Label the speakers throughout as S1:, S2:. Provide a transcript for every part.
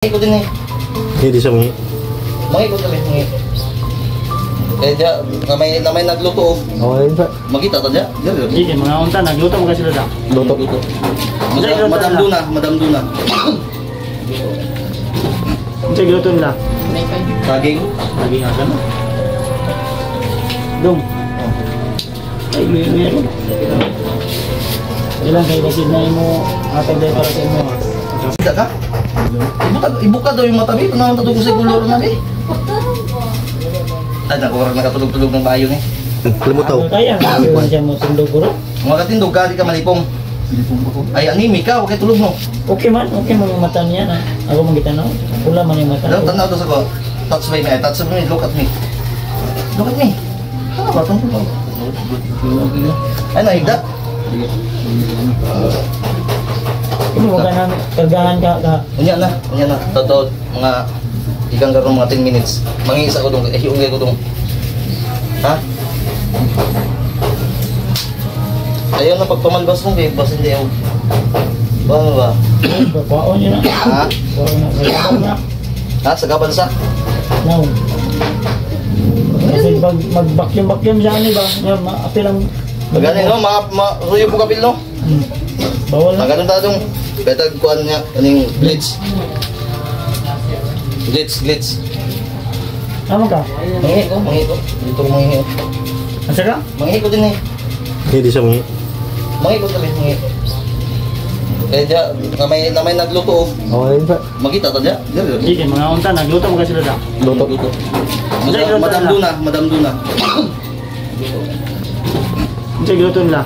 S1: Ikot din eh.
S2: Hindi siya mga.
S1: Mangikot kami, mangikot. Eh, diya, namay nagluto.
S2: Okay, sa.
S1: Magkita ta diya.
S3: Sige, mga unta, nagluto mo kasi sila.
S2: Luto.
S1: Madam Duna.
S3: Sige, luto nila.
S1: Saging.
S3: Lagi nga ka na. Dong. Ay, meron. Ilang kayo kasi na mo atag dahil para sa inyo.
S1: Tidak ka? Ibuka daw yung mata mo. Tanawang tatog ko sa kulor na eh. Ay, nakurang nakatulog-tulog ng bayo eh.
S2: Limutaw.
S3: Kaya, kung siya mo tundog ko rin.
S1: Mga katindog ka, di ka malipong. Ay, anime ka, okay tulog mo.
S3: Okay man yung mata niya na. Ako magkita na. Pula man yung mata.
S1: Tanaw to sa ko. Touch by me, touch by me, look at me. Look at me. Ano ba itong tulog? Ay, nahigda.
S3: Kung huwag ka na kargahan ka.
S1: Unya na. Totoo, mga ikan karon mga 10 minutes. Mangisa ko dong, ungay ko dong. Ha? Ayaw na pagpamalbas mo kayo, bas hindi ako. Ba?
S3: Baon niya na.
S1: Ha?
S3: Baon na. Baon na.
S1: Ha? Sa kabansa?
S3: Now. Kasi mag-vacuum siya ni ba? Apil ang...
S1: Magaling no, ruyo po kapil no?
S3: Bawal na.
S1: Magaling tayo dong. Betag kuhan niya, kaning glitch. Glitch.
S3: Tama ka?
S1: Mangi ko. Dito ko mangi ko.
S3: Asa ka?
S1: Mangi ko din eh.
S2: Hindi siya mga.
S1: Mangi ko kami, mangi. Eh, diya, namay nagluto.
S2: Okay, sa.
S1: Magkita ta diya.
S3: Sige, mga unta, nagluto mo kasi sila.
S2: Luto.
S1: Madam Duna.
S3: Sige, luto nila.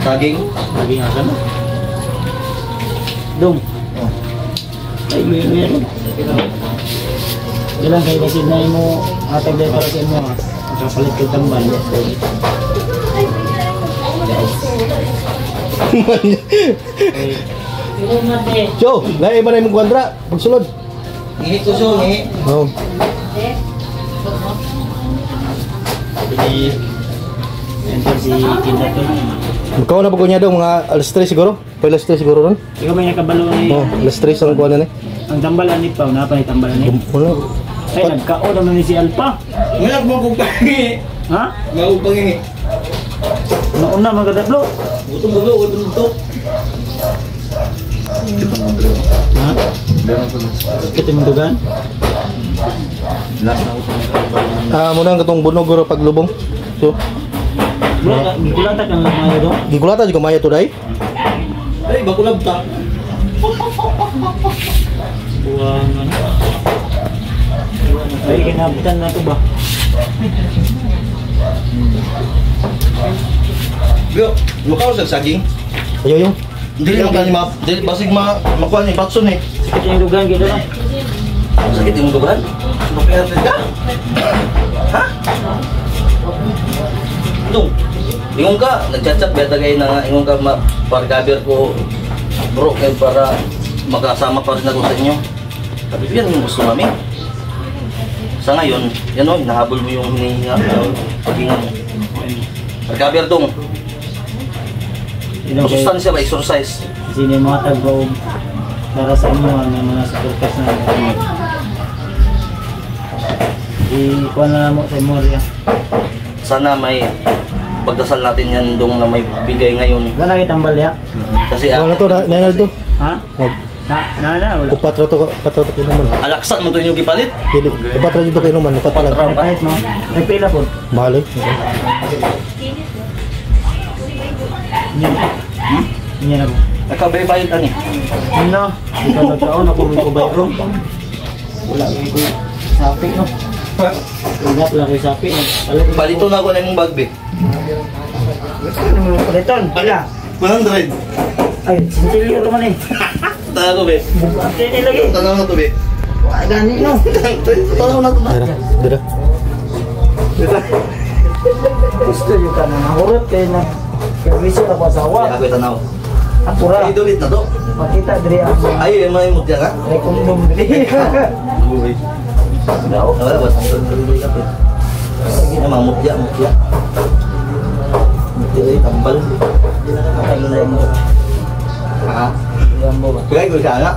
S1: Saging.
S3: Lagi nga ka na. Dong. Ay, meron. Ilang kayo kasi na mo atag dahil para sa inyo. Kapalit kayo tambal.
S2: So, gaya ba na yung kwadra? Pagsulod.
S1: Ngihi ko so, ngihi.
S2: Oo.
S3: Jadi, enter si Kinda to.
S2: Ikaw na po niya daw mga alas 3 siguro? Pa alas 3 siguro ron?
S3: Ikaw may nakabalo ni...
S2: Oo, alas 3 ang kuha na ni.
S3: Ang tambalan ni Pao, napa ni tambalan ni?
S2: Wala.
S3: Ay, nagkao naman ni si Alpa.
S1: Ngayon mo kong pangi.
S3: Ha?
S1: Mau pangi.
S3: Nauna magkadablo.
S1: Gutom.
S3: Ha? Kita yung dugan?
S2: Muna ang katong bunog or paglubong. So,
S3: Gulata kang mga doon?
S2: gigulata juga maya to dai.
S1: Ay, bakulab ta.
S3: Buwangan. Ay, kinabutan na ito ba?
S1: Yo, lukaw sa saging.
S2: Ayo yung.
S1: Dili mo kani dili basig makuha ni Batson eh.
S3: Sakit yung dugan gitu na.
S1: Sakit yung dugan. Maperte ka? Ha? Dong. Ingon ka, nagchat-chat beta kay na ingon ka pargaber ko bro kay para magkasama pa rin ako sa inyo. Sabi ko yan yung gusto namin. Sa ngayon, yan o, hinahabol mo yung hinihinga, paghinga mo. Pargaber dong. Sustansya ba, exercise?
S3: Sino yung mga tagbaw para sa inyo ang mga supporters na ikuha na mo sa Moria.
S1: Sana may pagdasal natin yan dong na may bigay ngayon.
S3: Wala kitang balya?
S1: Kasi
S2: Wala to na to.
S3: Ha? Wala.
S2: Kupatra to kinuman.
S1: alaksa mo to yung gipalit.
S2: Dili, kupatra dito kinuman, kupatra lang.
S3: Kahit no? May pila po.
S2: Mahal eh.
S3: Yan ako.
S1: Nagkabay-bayad ani.
S3: Ano? Ikaw nagkaon ako may kubay ro. Wala ko sapi no. Ingat lang ko sapi no.
S1: Balito na ako na yung bag be.
S3: Paliton, pala.
S1: 100.
S3: Ay, sintilyo naman eh.
S1: Tanaw to be.
S3: Ate ni lagi.
S1: Tanaw na to be.
S3: Wala gani no.
S1: Tanaw na to na.
S2: Dira.
S3: Gusto yung ka na nahurot kayo na. Kaya viso na ko asawa.
S1: Ako tanaw.
S3: Apura.
S1: Ay dulit na to.
S3: Makita diri ang
S1: Ay yung mga imot ka.
S3: rekondom diri.
S1: Uy. Wala ba sa dulit ka. Sige na mutya. Mutya tambal. Ano na mo? Ha? Gambo ba? Kaya ko siya nga.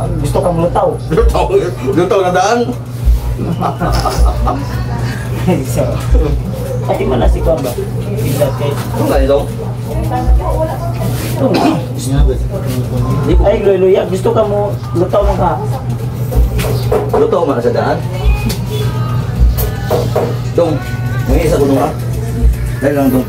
S3: Gusto kang lutaw.
S1: Lutaw na daan.
S3: So, pati man na si Kuan ba? Bigat kay.
S1: Ano nga ito?
S3: Ay, Loy-Loya, gusto ka mo lutaw mo ka?
S1: Lutaw man sa daan. Dong, may isa ko nung ha? Dahil lang dong.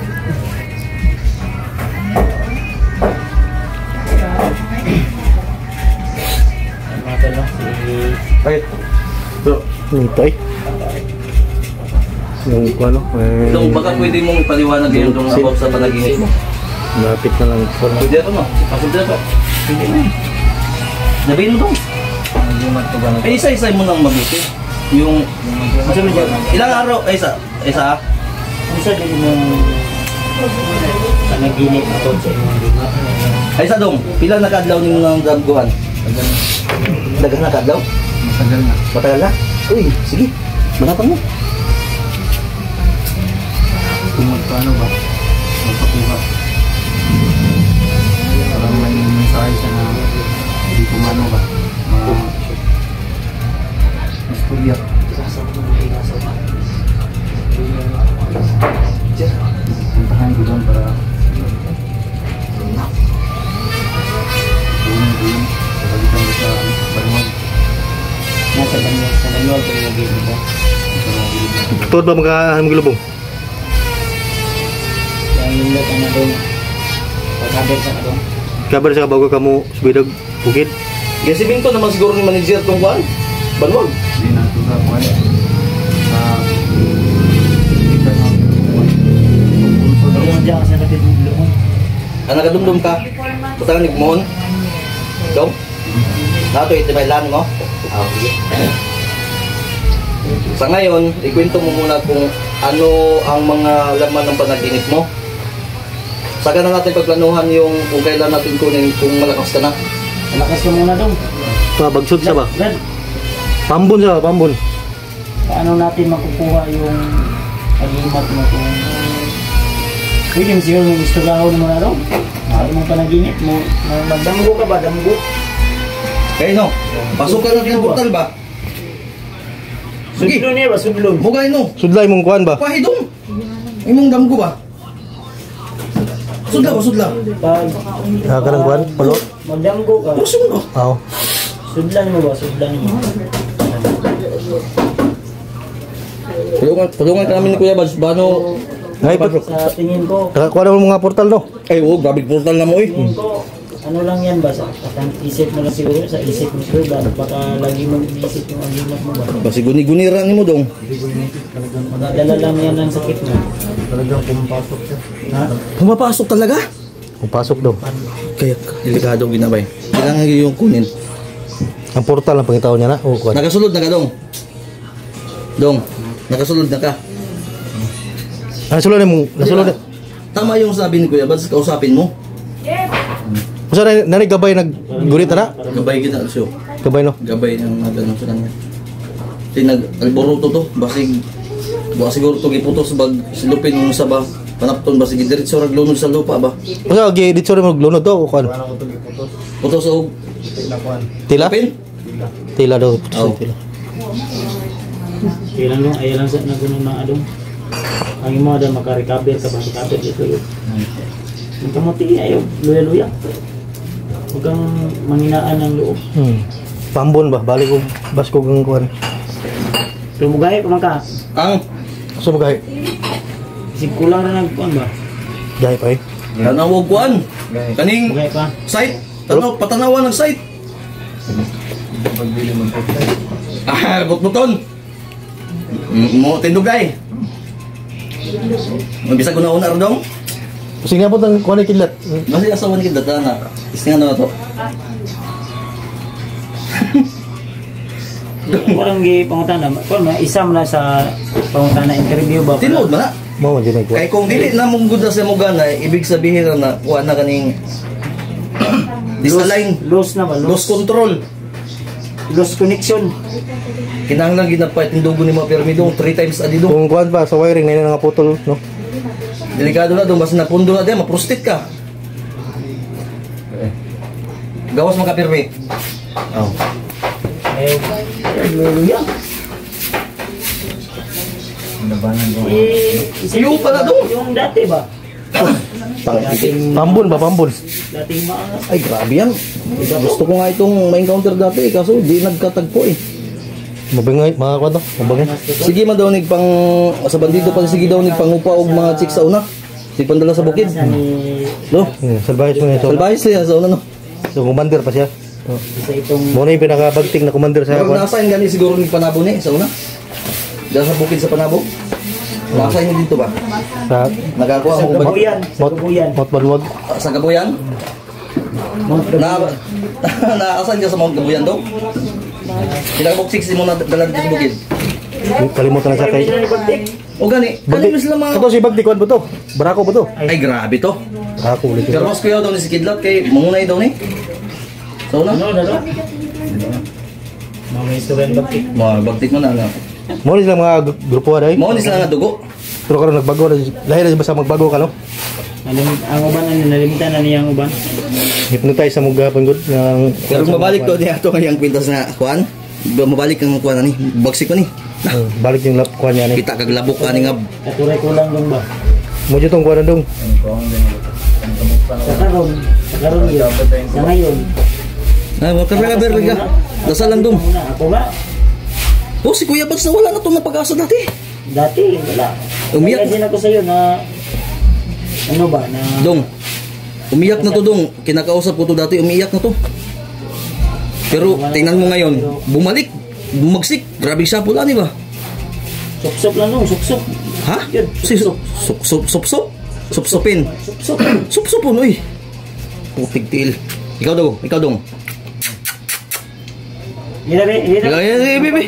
S3: Ano na si
S1: Bakit? Bro,
S2: Nito eh. Yung ano,
S1: dong, baka pwede mong ipaliwanag yun dong about sa panaginip mo.
S2: lapit na lang.
S1: Pwede ito no? Pasok dito. Pwede na. Nabihin mo dong. Eh, isa-isa mo nang mabuti. Yung... Ilang araw? Ay, isa? Isa?
S3: Isa din mong panaginip na to sa imong lima.
S1: Ay, isa dong. Pila nakadlaw ni mo ng damguhan? Dagan nakadlaw?
S3: Matagal na.
S1: Matagal na? Uy, sige. Banatan mo.
S3: Tumod pa ano ba? Magpakuha. Parang may mensahe siya na hindi kumano ba? Mas kuliyak. Puntahan ko doon para buwan-buwan. Sabalitan ko sa Banwag. Nasa Banwag ko yung nagiging ko.
S2: Tuod ba magilubong?
S3: Yang nindot ang nadong pagkaber sa nadong.
S2: Kabar sa bago kamo subidag bukid.
S1: Kaya si Binto naman siguro ni manager tong kuhan. Banwag.
S3: Hindi na ito sa kuwan. Pagkakas dyan kasi natin yung loon.
S1: Ang nagadumdum ka. Putangan ni Mohon. Dong. Nato ito may lan mo. Okay. Sa ngayon, ikwento mo muna kung ano ang mga laman ng panaginip mo. Saka na natin pagplanuhan yung kung kailan natin kunin kung malakas ka na.
S3: Malakas ka muna dong.
S2: Bagsud sa ba?
S3: Brad,
S2: Pambon sa ba? Pambon.
S3: paano natin makukuha yung pag-imat mo kung pwede mo siguro yung istugahon mo na daw. Mahal mong panaginip mo. Magdamgo ka ba? Damgo?
S1: Kaya no, pasukan natin ang portal ba? Sige,
S3: Sudlon niya ba? Sudlon.
S1: mugay no.
S2: Sudlay mong kuan ba?
S1: Pahidong. Imong damgo ba? Sudla ba, sudla?
S3: Pag
S2: Kanang kuan, pulo.
S3: magdamgo ka,
S1: Puso mo no?
S2: Aw.
S3: sudlan mo ba? Sudlan mo.
S1: Tulungan ka namin ni Kuya Bads, bano?
S2: Ay pag
S3: Sa tingin ko,
S2: nakakuha na mo mga portal no.
S1: Ay, oh, grabe portal na mo eh.
S3: tingin ko, ano lang yan ba? Sa isip mo lang siguro, sa isip mo siguro, baka lagi mo iisip yung agimat mo ba?
S1: Basi guni-guniran ni mo dong.
S3: Madadala lang yan ang sakit mo. Talagang pumapasok siya. Ha?
S1: Pumapasok talaga?
S2: Kung pasok daw.
S1: Kaya, delikado ginabay. Kailangan yung kunin.
S2: Ang portal ang pangitaw niya na. O kuan.
S1: Nakasulod na ka, dong. Dong, nakasulod na ka.
S2: Nasulod mo, nasulod.
S1: Diba? Tama yung sabi ni Kuya Bads, kausapin mo.
S2: Usa na gabay naggurita na.
S1: Gabay kita siyo.
S2: Gabay no.
S1: Gabay ng naganong sa kanya. Kasi nag-alboroto to, basig. Baka siguro to giputos bag silupin mo sa ba. Panapton basig diretso raglunod sa lupa ba.
S2: Usa gi dito rin maglunod daw o kuan.
S1: Putos og
S2: Tila?
S1: pin.
S2: Tila daw.
S1: Oh.
S2: Tila.
S3: Kailan nung, ayaw lang sa nagunan ng adong. Ang imo daw makarecover ka ba? Recover dito yun. Ang kamuti ayaw, luya-luya. Huwag kang manghinaan ng loob.
S2: Pambon ba? Balik ko basko ng kuan.
S3: Tumugay pa man ka.
S1: Ang
S2: Usa mo gahi?
S3: Kasi kulang na nagkuhan ba?
S2: Gahi pa eh.
S1: tanawog kuan. Kaning
S3: Tumugay pa.
S1: site, patanawan ng site. Ah, butbuton. Mo tindugay. Mabisa ko na una dong.
S2: Sige po tang kuan kidlat.
S1: Masih asawa ni kita na. Istingan na to.
S3: Parang gi pangutana. Kung isa man na sa pangutana interview ba?
S1: Tinood ba na?
S2: Mo man dinay kuan.
S1: Kay kung dili na mong gud sa mo gana, ibig sabihin na kuha na kaning disalign,
S3: Loss na ba?
S1: loss control.
S3: Loss connection.
S1: Kinahanglan ginapay tindugo ni mo permi dong 3 times adi dong.
S2: Kung kuan pa sa wiring na nga putol no.
S1: Delikado na dong basta napundo na di ma-prostate ka. Gawas man ka permi. Oh.
S3: Hallelujah.
S1: Iyo pala doon.
S3: Yung dati ba?
S2: Pambul ba, pambul?
S3: Dating maangas.
S1: Ay, grabe yan. Gusto ko nga itong ma-encounter dati kaso di nagkatagpo eh.
S2: Mabingay, mga kwado, mabingay.
S1: Sige man daw pang sa bandido pa sige daw pangupa og mga chicks sa una. Sige pandala sa bukid. No?
S2: Salbahis mo nito.
S1: Salbahis siya sa una no.
S2: So, commander pa siya.
S3: Isa itong
S2: Muna yung pinakabagting na commander sa
S1: Pero
S2: kwan.
S1: nasa gani siguro ni Panabo ni sa una. Diyan sa bukid sa Panabo. Nasa inyo dito ba?
S2: Sa
S1: Nagakuha
S3: sa
S1: mo ba?
S3: Gabuyan. Sa Gabuyan.
S2: Mount Balwag.
S1: Sa Gabuyan? Na naasan ka sa Mount Gabuyan daw? Kinakabok 60 mo na dalan dito sa bukid.
S2: Kalimutan na sa kay.
S1: O gani, kani sila mga
S2: Kato si Bagdi kwan ba to? Barako ba to?
S1: ay grabe to.
S2: Barako ulit
S1: Pero
S2: ito.
S1: mas kuya daw ni si Kidlat kay mangunay daw ni. So na?
S3: Ano, ano? Mga istorya ng bakit.
S1: Magbagtik mo na.
S2: Mo ni sila mga grupo day.
S1: Mao ni sila nga dugo.
S2: Pero karon nagbago na. Lahi na basta magbago ka no.
S3: Ang uban na nalimitan na niyang uban.
S2: Hypnotize sa mga pangod ng
S1: Pero mabalik to niya to kayang kwintas na kuan. Mabalik ang kuan ni. Bagsik ko ni.
S2: balik yung kwan niya ni.
S1: Kita kag labok ani nga.
S3: Katuray ko lang dong ba?
S2: Mo jud tong kwan dong.
S3: Sa karon yun. Sa ngayon.
S1: Ay, mo karaber lang ka. Dasal lang dong.
S3: Muna, ako nga.
S1: Oh, si Kuya Bats na wala na to na pag-asa dati.
S3: Dati, wala.
S1: Umiyak.
S3: Kaya din ako sa'yo na, ano ba, na,
S1: Dong. Umiyak na to dong. Kinakausap ko to dati, umiyak na to. Pero tingnan mo ngayon, bumalik, bumagsik. Grabe siya pula ni ba?
S3: suksok lang dong, suksok.
S1: Ha?
S3: Yun,
S1: Si sup-sup? Sup-supin.
S3: Suksok.
S1: Sup-supon, uy. Putig til. Ikaw dong.
S3: Hira, hira.
S1: Bebe.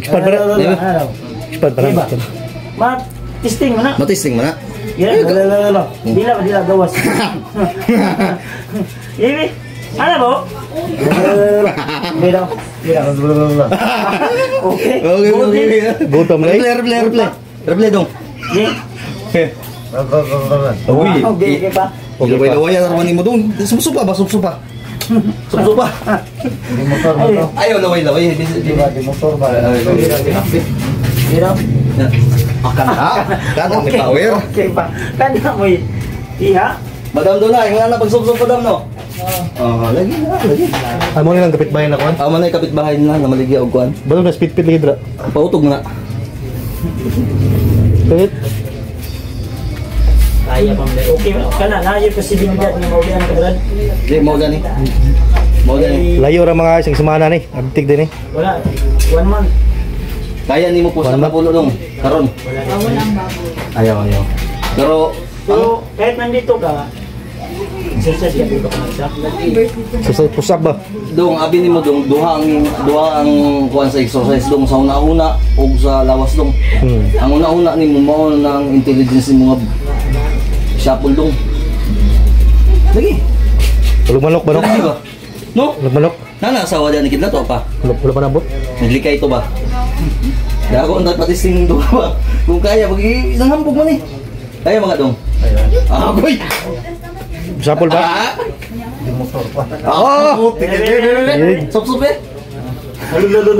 S2: Expand pa na. Expand pa na.
S3: Testing mo na.
S1: Matisting mo na.
S3: Hira, lalo. Dila, gawas. Hira, ano mo? Hira. Okay.
S1: Okay.
S2: Gutom na eh.
S1: Replay dong. Uy.
S3: Okay pa.
S1: Laway-laway ang armani mo dong. Sumsupa ba? Sumsupa. Ayaw laway-laway.
S3: Di motor ba? Hira.
S1: Kana may power.
S3: Okay pa. Kana mo iha.
S1: Madam do na, yung anak pagsubsob madam no. Lagi.
S2: Amo ni lang kapitbahay na kwan.
S1: Amo na kapitbahay nila na maligya og kuan.
S2: Bato na speed lagi dra.
S1: Pautog mo na.
S2: Kahit
S3: Kaya pa mo. Okay, kana na yung posibilidad na maulian ka brad.
S1: Di mo gani.
S2: layo ra mga isang semana ni. Abtig din eh.
S3: Wala. 1 month.
S1: Kaya nimo po sa mapulo dong karon. Ayaw. Pero
S3: So, kahit nandito ka, exercise ka dito ka nagsak.
S2: So pusap ba?
S1: dong abi nimo dong duha ang kuan sa exercise dong sa una-una ug sa lawas dong. Ang una-una nimo mao nang intelligence nimo nga shuffle dong. Lagi.
S2: Ulog manok ba no?
S1: Lagi ba? No?
S2: Ulog manok.
S1: Nana asawa diyan ni kidlat to pa.
S2: Ulog pa nabot.
S1: Naglikay to ba? Dago ang patisting do ba? Kung kaya pag nanghambog man eh. Kaya mga dong. Agoy.
S2: Sapol ba?
S1: Sup-sup eh.
S3: Lulu.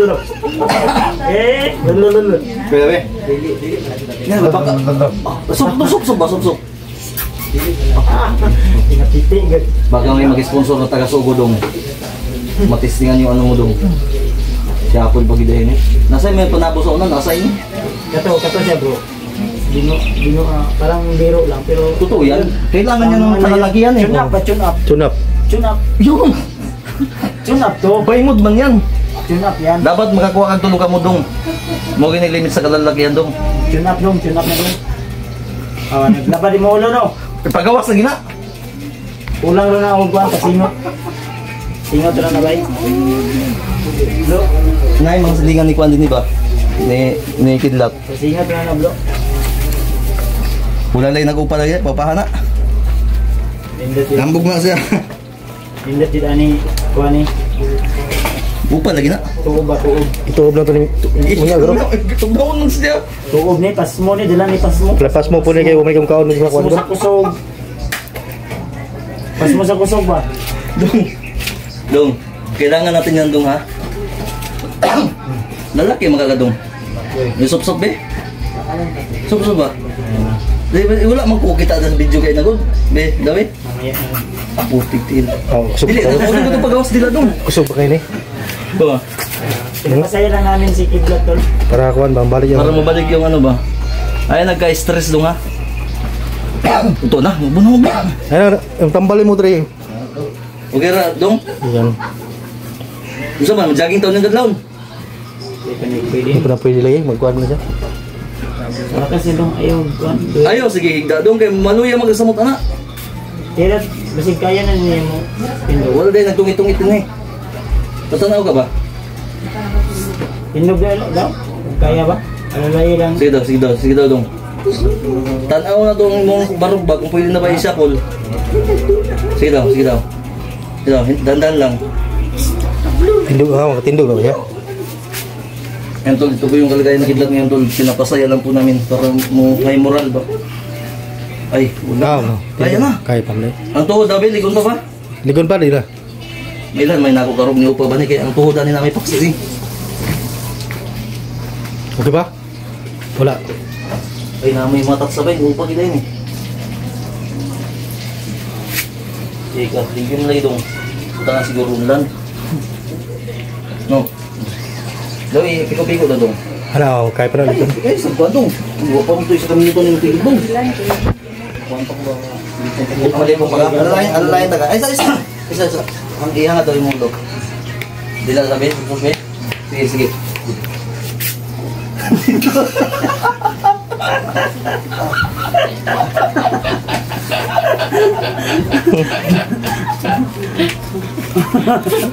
S3: Lulu.
S1: Bebe. Yan baka. Sup ba?
S3: Tinapiti.
S1: Baka may mag-sponsor na taga-Sugo dong. Matistingan yung ano mo dong. Si Apple pagidahin eh. Nasa may panabo sa una, nasa inyo.
S3: Kato siya bro. Dino, parang biro lang pero
S1: Totoo yan. Kailangan niya ng kalalakihan eh.
S3: Tune up.
S2: Tune up.
S1: Yun.
S3: Tune up to.
S1: Baymod man yan.
S3: Tune up yan.
S1: Dapat makakuha kang tulong ka mo dong. Mo ginilimit sa kalalakihan dong.
S3: Tune up na dong. Naglaba di mo ulo no.
S1: Pagawas na gina.
S3: Ulang rin na ako kuhan kasingot. Singot rin na ba Bro.
S1: Ngay mga silingan ni Kwan din ba? Ni Kidlat.
S3: Kasingot rin na bro.
S1: Wala lang nag-upa lagi, papahana.
S3: Indot yun.
S1: Nambog na siya.
S3: Indot yun ani. Kuhan ni.
S1: Upa lagi na.
S3: Tuob ba tuob.
S2: Ituob lang to ni. Unya garo.
S1: Tugnaon lang siya.
S3: Tuob ni pasmo ni dala ni pasmo.
S2: Lepas mo po ni kay umay kang kaon sa kwan
S3: Pasmo
S2: ko.
S3: sa kusog. Pasmo sa kusog ba?
S1: Dong. Kailangan natin yan dong ha. Lalaki makakadong. Yung sup-sup be? Sup-sup ba? Wala man ko kita sa video kayo na good. Be, daw eh.
S3: Mamaya na.
S1: Putik til.
S2: Oh, kusog
S1: Dili,
S2: pa.
S1: ano ko ito pagawas nila dong?
S2: Kusog pa kayo ni.
S1: Ba?
S3: Pinapasaya lang namin si Kidlat tol.
S2: Para kuan bang balik
S1: Para
S2: yung.
S1: mabalik yung ano ba? Ay, nagka-stress dong ha. Ito na, mabuno ba?
S2: Ayun, yung tambalin mo dre.
S1: Okay ra, dong?
S2: Yan.
S1: Gusto man, jogging taon ng gadlaon.
S3: Hindi pa nagpwede.
S2: Hindi ko na pwede lagi, magkuhan mo na siya.
S3: Wala kasi dong ayaw. kuwan.
S1: Ayaw, sige, higda dong kay maluya magkasamot ana.
S3: Kaya basig kaya na niya mo. Pindog.
S1: Wala din nagtungit-tungit din eh. Tatanaw ka ba?
S3: Pindog daw. Kaya ba? Alalay lang.
S1: Sige daw dong. Tanaw na tong mong barog ba kung pwede na ba isapol. Sige daw. Sige daw, dandan lang.
S2: Tindog, makatindog ba siya?
S1: Yan tol, ito po yung kalagayan na Kidlat ngayon tol. Pinapasaya lang po namin para mo may moral ba? Ay, wala. Kaya na.
S2: Kaya pa mo.
S1: Ang tuhod daw, ligon pa ba?
S2: Ligon pa nila.
S1: Ilan may nakukarog ni Upa ba ni kaya ang tuhod na may paksi.
S2: Okay ba? Wala.
S1: Ay na may matat sabay, Upa kita ini. Ika, ligon lang itong tangan siguro ulan. No. Dawi, piko-piko na dong.
S2: Ano, kaya pa na ligon.
S1: Ay, sa dong. Huwag pa mo ito isa kami nito ng tigil dong. Mali mo pag alalayan taga. Ay, isa. Ang iha nga daw yung mundo. Dila sabi, okay? Sige.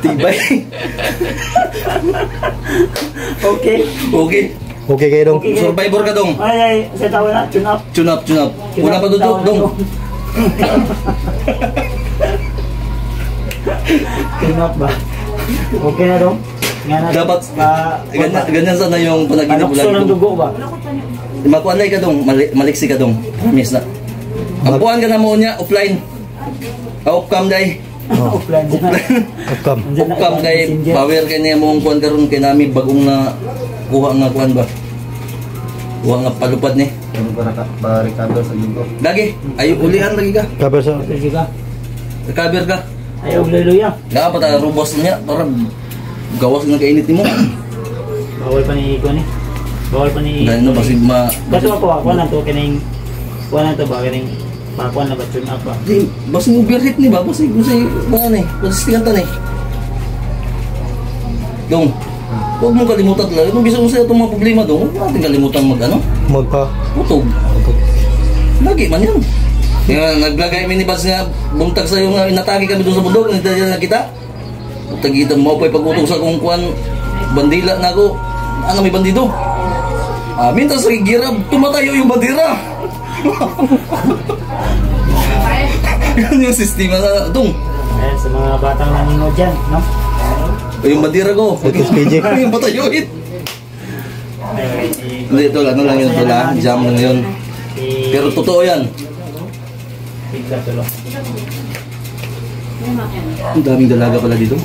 S1: Tibay.
S3: Okay.
S2: Okay kayo dong.
S1: Survivor ka dong.
S3: Ay, sa tawa na. Tune up.
S1: Tune up. Wala pa dudok dong.
S3: Tune up ba? Okay na dong? Nga na.
S1: Dapat ganyan sana yung panaginip
S3: Panukso ng dugo ba?
S1: Makuanay ka dong, maliksi ka dong. Miss na. Ampuan ka na mo niya, offline. Off-cam day.
S3: Offline.
S2: Upcam.
S1: Off-cam day. Power ka niya mong kuhan karon kay nami bagong na kuha nga kuhan ba? Kuha nga palupad ni.
S4: Ano ba naka-barikado sa linggo?
S1: Lagi, ay ulihan lagi ka.
S2: Kabar sa.
S3: Sige ka.
S1: Recover ka.
S3: Ayaw leluya.
S1: Dapat robust niya para gawas ng kainit mo.
S3: Bawal pa ni Iko ni. Bawal pa ni.
S1: Dahil no, basig
S3: Kato ako na to kining. Kuha na to ba kining. Pakuan na ba tune up ba?
S1: Di, basig overheat ni ba? Basig mga ni, basig ni. Dong, huwag mong kalimutan talaga. Kung bisa mo sa'yo itong mga problema dong, huwag natin kalimutan mag-ano?
S2: Magpa.
S1: Putog. Lagi man yan. Kaya naglagay minibus nga, bumtag sa'yo nga, inatake kami doon sa bundok, nagdadala na kita. Tagita mo pa'y pag-utog sa kung kuhan, bandila na ako. Ano may bandido? Minta sa girab, tumatayo yung bandira. Yan yung sistema sa dong.
S3: Ayan, sa mga batang naninood dyan, no?
S1: Yung bandira ko.
S2: Ito PJ.
S1: Yung patayuin.
S3: Ayun,
S1: Hindi, ito ano lang yun, ito lang, jam lang yun. Pero totoo yan.
S3: Bigla tulo.
S1: Ang daming dalaga pala dito.